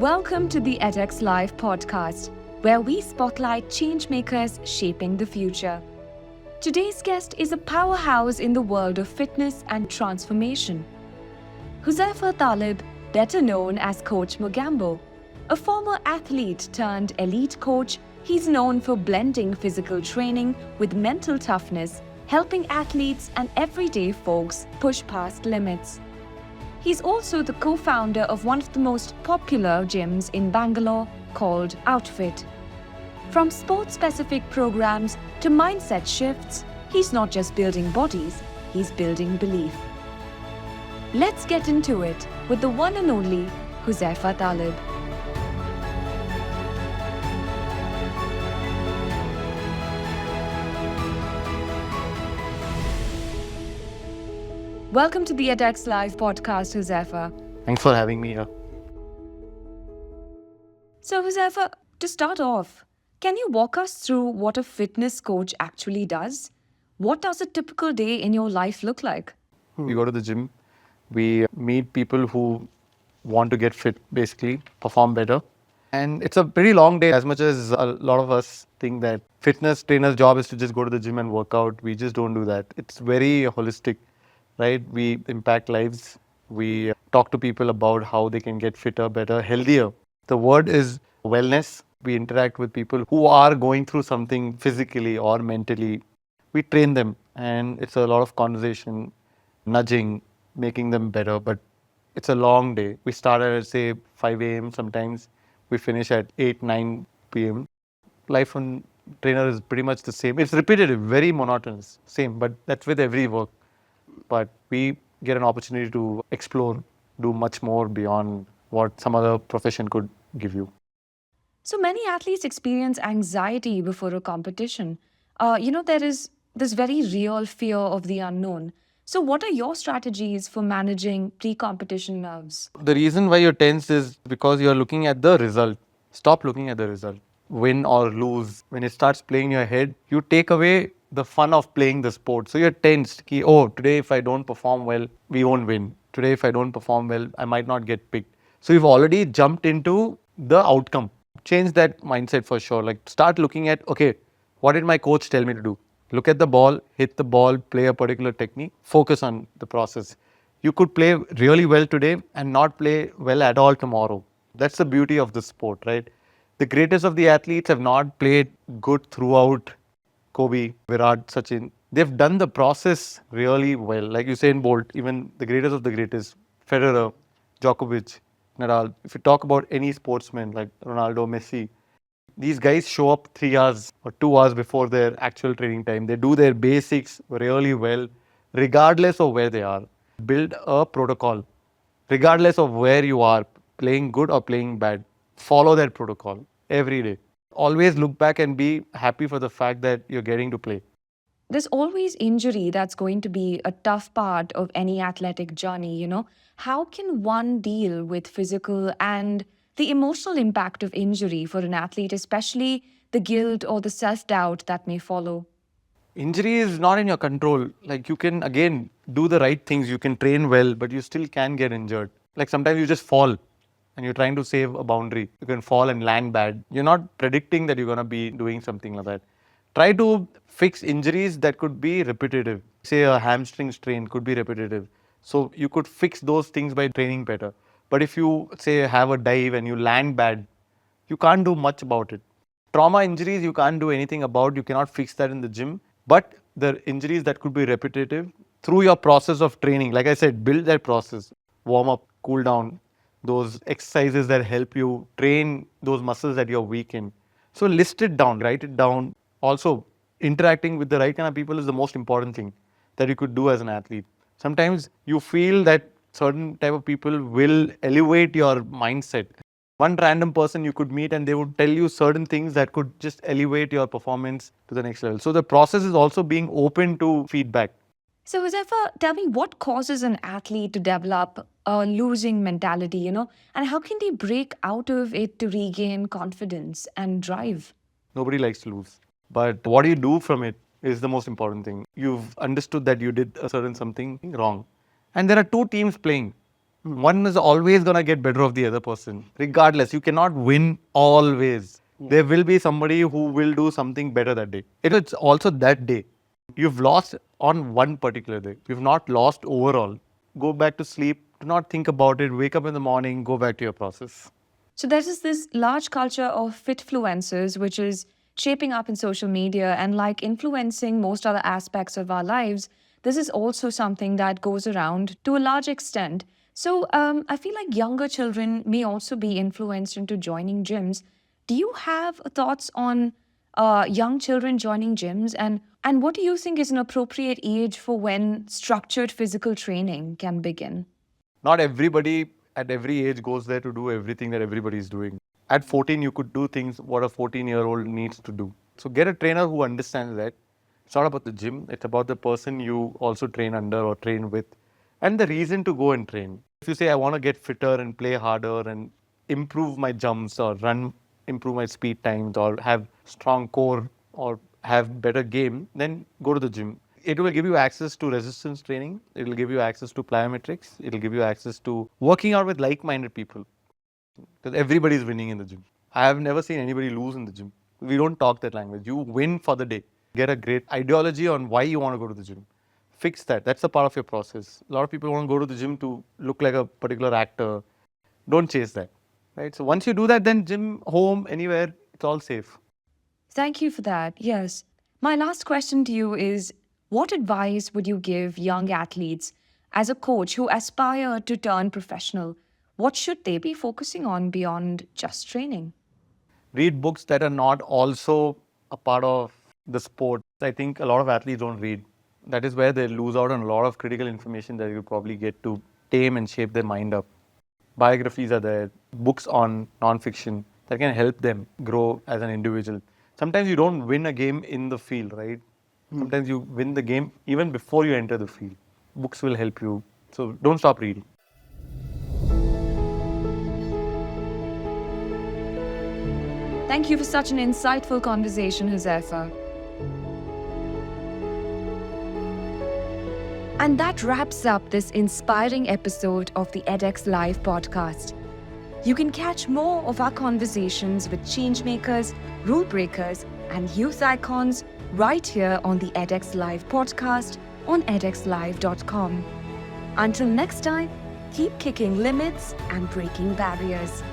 Welcome to the EdexLive podcast, where we spotlight changemakers shaping the future. Today's guest is a powerhouse in the world of fitness and transformation. Huzefa Talib, better known as Coach Mogambo, a former athlete turned elite coach, he's known for blending physical training with mental toughness, helping athletes and everyday folks push past limits. He's also the co-founder of one of the most popular gyms in Bangalore called Outfit. From sport-specific programs to mindset shifts, he's not just building bodies, he's building belief. Let's get into it with the one and only Huzefa Talib. Welcome to the EdexLive podcast, Huzefa. Thanks for having me here. So, Huzefa, to start off, can you walk us through what a fitness coach actually does? What does a typical day in your life look like? We go to the gym. We meet people who want to get fit, basically, perform better. And it's a pretty long day, as much as a lot of us think that fitness trainer's job is to just go to the gym and work out. We just don't do that. It's very holistic, right? We impact lives. We talk to people about how they can get fitter, better, healthier. The word is wellness. We interact with people who are going through something physically or mentally. We train them, and it's a lot of conversation, nudging, making them better. But it's a long day. We start at, say, 5 a.m. sometimes. We finish at 8, 9 p.m. Life on trainer is pretty much the same. It's repetitive, very monotonous, same, but that's with every work. But we get an opportunity to explore, do much more beyond what some other profession could give you. So many athletes experience anxiety before a competition. There is this very real fear of the unknown. So, what are your strategies for managing pre-competition nerves? The reason why you're tense is because you're looking at the result. Stop looking at the result. Win or lose. When it starts playing in your head, you take away the fun of playing the sport. So you're tensed. Today if I don't perform well, we won't win. Today if I don't perform well, I might not get picked. So you've already jumped into the outcome. Change that mindset for sure. Like start looking at, okay, what did my coach tell me to do? Look at the ball, hit the ball, play a particular technique, focus on the process. You could play really well today and not play well at all tomorrow. That's the beauty of the sport, right? The greatest of the athletes have not played good throughout. Kobe, Virat, Sachin. They've done the process really well. Like Usain Bolt, even the greatest of the greatest, Federer, Djokovic, Nadal. If you talk about any sportsman like Ronaldo, Messi, these guys show up 3 hours or 2 hours before their actual training time. They do their basics really well, regardless of where they are. Build a protocol, regardless of where you are, playing good or playing bad. Follow that protocol every day. Always look back and be happy for the fact that you're getting to play. There's always injury that's going to be a tough part of any athletic journey. How can one deal with physical and the emotional impact of injury for an athlete, especially the guilt or the self-doubt that may follow? Injury is not in your control. Like you can, again, do the right things. You can train well, but you still can get injured. Like sometimes you just fall and you're trying to save a boundary. You can fall and land bad. You're not predicting that you're going to be doing something like that. Try to fix injuries that could be repetitive. Say a hamstring strain could be repetitive. So you could fix those things by training better. But if you say have a dive and you land bad, you can't do much about it. Trauma injuries you can't do anything about. You cannot fix that in the gym. But the injuries that could be repetitive through your process of training, like I said, build that process. Warm up, cool down, those exercises that help you train those muscles that you're weak in. So list it down, write it down. Also, interacting with the right kind of people is the most important thing that you could do as an athlete. Sometimes you feel that certain type of people will elevate your mindset. One random person you could meet and they would tell you certain things that could just elevate your performance to the next level. So the process is also being open to feedback. So, Huzefa, tell me what causes an athlete to develop a losing mentality, and how can they break out of it to regain confidence and drive? Nobody likes to lose. But what you do from it is the most important thing. You've understood that you did a certain something wrong. And there are two teams playing. One is always going to get better of the other person. Regardless, you cannot win always. There will be somebody who will do something better that day. It's also that day. You've lost on one particular day. You've not lost overall. Go back to sleep. Do not think about it. Wake up in the morning. Go back to your process. So there is this large culture of fitfluencers, which is shaping up in social media and like influencing most other aspects of our lives. This is also something that goes around to a large extent. So I feel like younger children may also be influenced into joining gyms. Do you have thoughts on young children joining gyms, and what do you think is an appropriate age for when structured physical training can begin? Not everybody at every age goes there to do everything that everybody is doing. At 14, you could do things what a 14-year-old needs to do. So get a trainer who understands that. It's not about the gym. It's about the person you also train under or train with and the reason to go and train. If you say, I want to get fitter and play harder and improve my jumps or improve my speed times or have strong core or have better game, then go to the gym. It will give you access to resistance training. It will give you access to plyometrics. It will give you access to working out with like-minded people. Because everybody is winning in the gym. I have never seen anybody lose in the gym. We don't talk that language. You win for the day. Get a great ideology on why you want to go to the gym. Fix that. That's a part of your process. A lot of people want to go to the gym to look like a particular actor. Don't chase that. Right? So once you do that, then gym, home, anywhere, it's all safe. Thank you for that. Yes. My last question to you is, what advice would you give young athletes as a coach who aspire to turn professional? What should they be focusing on beyond just training? Read books that are not also a part of the sport. I think a lot of athletes don't read. That is where they lose out on a lot of critical information that you probably get to tame and shape their mind up. Biographies are there, books on non-fiction that can help them grow as an individual. Sometimes you don't win a game in the field, right? Sometimes you win the game even before you enter the field. Books will help you. So don't stop reading. Thank you for such an insightful conversation, Huzefa. And that wraps up this inspiring episode of the EdexLive podcast. You can catch more of our conversations with changemakers, rule breakers, and youth icons right here on the EdexLive podcast on edexlive.com. Until next time, keep kicking limits and breaking barriers.